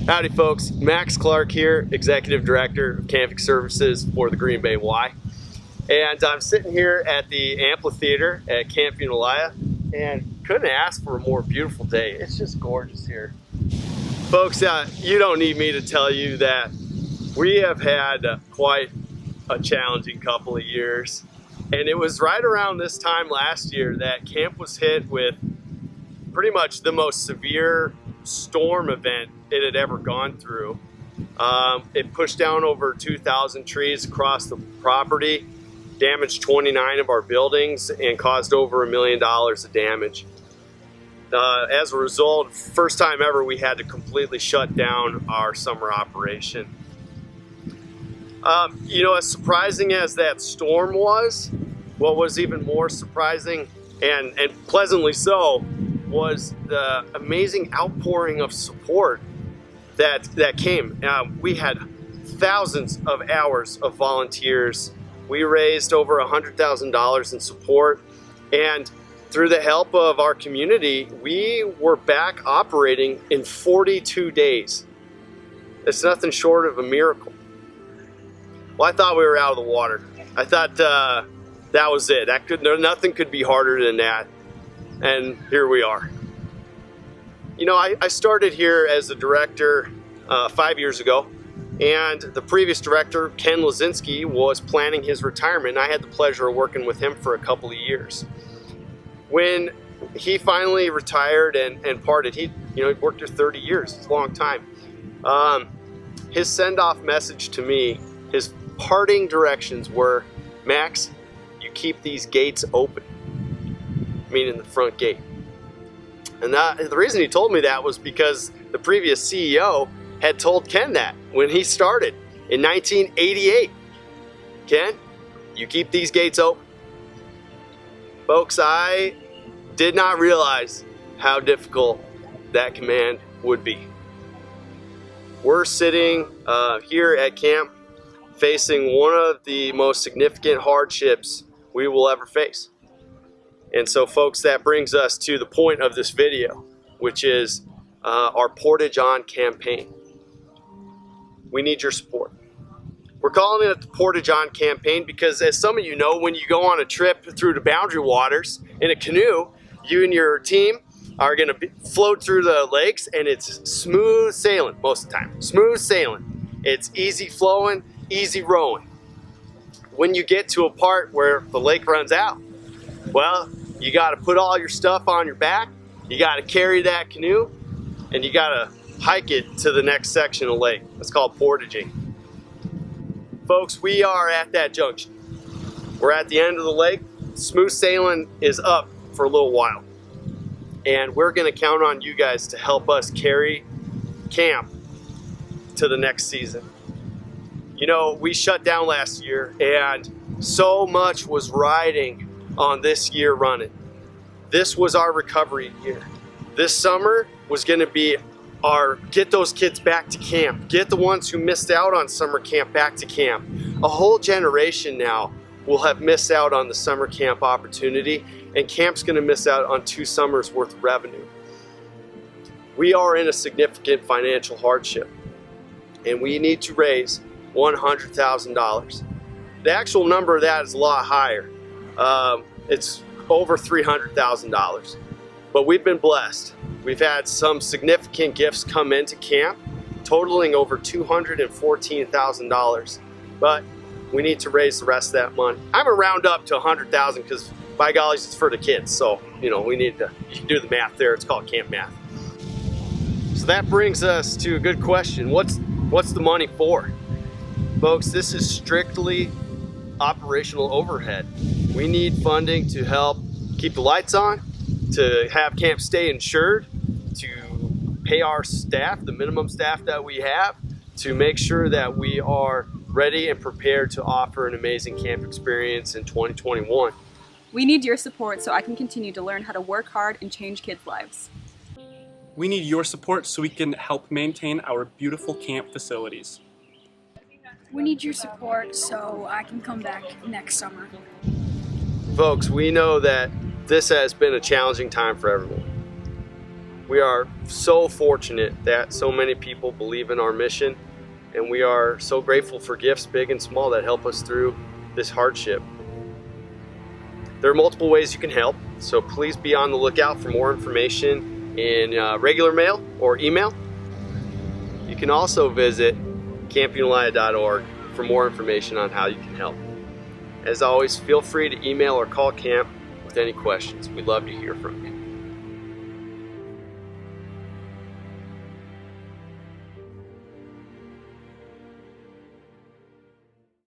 Howdy folks, Max Clark here, Executive Director of Camping Services for the Green Bay Y. And I'm sitting here at the amphitheater at Camp Unalaya and couldn't ask for a more beautiful day. It's just gorgeous here. Folks, you don't need me to tell you that we have had quite a challenging couple of years. And it was right around this time last year that camp was hit with pretty much the most severe storm event it had ever gone through. It pushed down over 2,000 trees across the property, damaged 29 of our buildings, and caused over $1 million of damage. As a result, first time ever, we had to completely shut down our summer operation. You know, as surprising as that storm was, what was even more surprising and pleasantly so was the amazing outpouring of support that came. We had thousands of hours of volunteers. We raised over $100,000 in support, and through the help of our community, we were back operating in 42 days. It's nothing short of a miracle. Well, I thought we were out of the water. I thought that was it. Nothing could be harder than that. And here we are. You know, I started here as a director 5 years ago, and the previous director, Ken Lazinski, was planning his retirement, and I had the pleasure of working with him for a couple of years. When he finally retired and parted, he worked here 30 years. It's a long time. His send-off message to me, his parting directions were, Max, you keep these gates open, meaning the front gate. And the reason he told me that was because the previous CEO had told Ken that when he started in 1988. Ken, you keep these gates open. Folks, I did not realize how difficult that command would be. We're sitting here at camp facing one of the most significant hardships we will ever face. And so folks, that brings us to the point of this video, which is our Portage On campaign. We need your support. We're calling it the Portage On campaign because, as some of you know, when you go on a trip through the boundary waters in a canoe, you and your team are going to float through the lakes, and it's smooth sailing most of the time. Smooth sailing. It's easy flowing, easy rowing. When you get to a part where the lake runs out, well, you got to put all your stuff on your back, you got to carry that canoe, and you got to hike it to the next section of lake. It's called portaging. Folks, we are at that junction. We're at the end of the lake. Smooth sailing is up for a little while. And we're going to count on you guys to help us carry camp to the next season. You know, we shut down last year, and so much was riding on this year running. This was our recovery year. This summer was going to be our get those kids back to camp, get the ones who missed out on summer camp back to camp. A whole generation now will have missed out on the summer camp opportunity, and camp's going to miss out on 2 summers worth of revenue. We are in a significant financial hardship, and we need to raise $100,000. The actual number of that is a lot higher. It's over $300,000, but we've been blessed. We've had some significant gifts come into camp, totaling over $214,000, but we need to raise the rest of that money. I'm gonna round up to $100,000 because, by golly, it's for the kids. So, you know, you can do the math there. It's called camp math. So that brings us to a good question. What's the money for? Folks, this is strictly operational overhead. We need funding to help keep the lights on, to have camp stay insured, to pay our staff, the minimum staff that we have, to make sure that we are ready and prepared to offer an amazing camp experience in 2021. We need your support so I can continue to learn how to work hard and change kids' lives. We need your support so we can help maintain our beautiful camp facilities. We need your support so I can come back next summer. Folks, we know that this has been a challenging time for everyone. We are so fortunate that so many people believe in our mission, and we are so grateful for gifts big and small that help us through this hardship. There are multiple ways you can help, so please be on the lookout for more information in regular mail or email. You can also visit campunilia.org for more information on how you can help. As always, feel free to email or call camp with any questions. We'd love to hear from you.